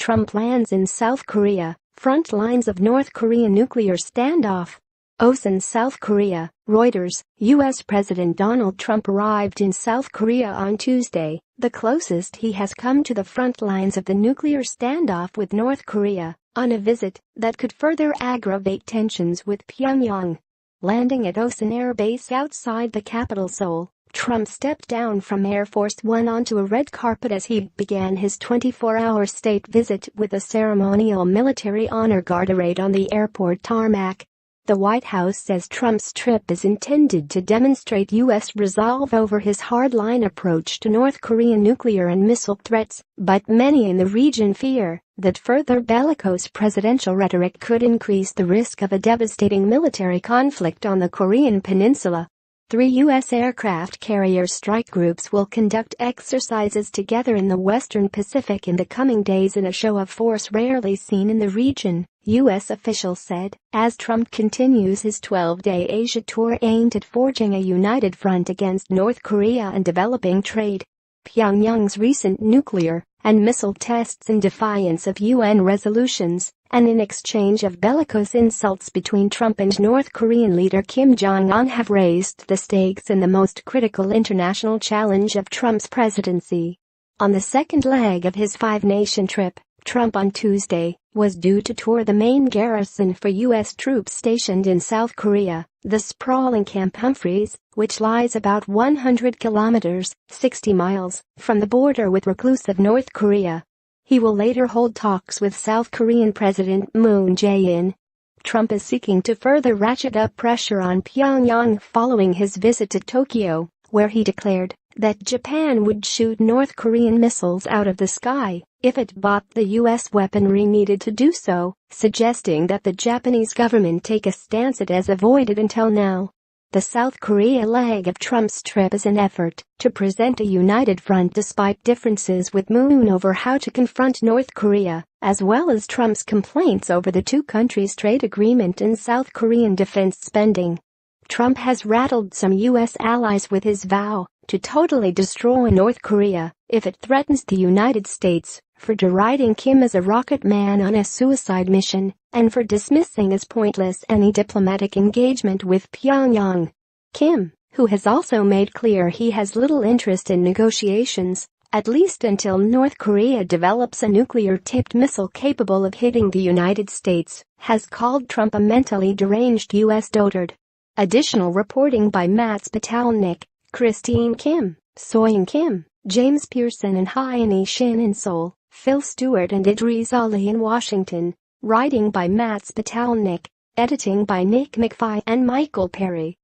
Trump lands in South Korea, front lines of North Korean nuclear standoff. Osan, South Korea, Reuters. U.S. President Donald Trump arrived in South Korea on Tuesday, the closest he has come to the front lines of the nuclear standoff with North Korea, on a visit that could further aggravate tensions with Pyongyang. Landing at Osan Air Base outside the capital Seoul, Trump stepped down from Air Force One onto a red carpet as he began his 24-hour state visit with a ceremonial military honor guard parade on the airport tarmac. The White House says Trump's trip is intended to demonstrate U.S. resolve over his hardline approach to North Korean nuclear and missile threats, but many in the region fear that further bellicose presidential rhetoric could increase the risk of a devastating military conflict on the Korean peninsula. 3 U.S. aircraft carrier strike groups will conduct exercises together in the Western Pacific in the coming days in a show of force rarely seen in the region, U.S. officials said, as Trump continues his 12-day Asia tour aimed at forging a united front against North Korea and developing trade. Pyongyang's recent nuclear and missile tests in defiance of UN resolutions, and in exchange of bellicose insults between Trump and North Korean leader Kim Jong-un have raised the stakes in the most critical international challenge of Trump's presidency. On the second leg of his five-nation trip, Trump on Tuesday was due to tour the main garrison for U.S. troops stationed in South Korea, the sprawling Camp Humphreys, which lies about 100 kilometers, 60 miles, from the border with reclusive North Korea. He will later hold talks with South Korean President Moon Jae-in. Trump is seeking to further ratchet up pressure on Pyongyang following his visit to Tokyo, where he declared that Japan would shoot North Korean missiles out of the sky if it bought the U.S. weaponry needed to do so, suggesting that the Japanese government take a stance it has avoided until now. The South Korea leg of Trump's trip is an effort to present a united front despite differences with Moon over how to confront North Korea, as well as Trump's complaints over the two countries' trade agreement and South Korean defense spending. Trump has rattled some U.S. allies with his vow to totally destroy North Korea if it threatens the United States, for deriding Kim as a rocket man on a suicide mission, and for dismissing as pointless any diplomatic engagement with Pyongyang. Kim, who has also made clear he has little interest in negotiations, at least until North Korea develops a nuclear-tipped missile capable of hitting the United States, has called Trump a mentally deranged U.S. dotard. Additional reporting by Matt Spatalnik, Christine Kim, Soyoung Kim, James Pearson and Hyun Shin in Seoul, Phil Stewart and Idris Ali in Washington. Writing by Matt Spatalnik, editing by Nick McFly and Michael Perry.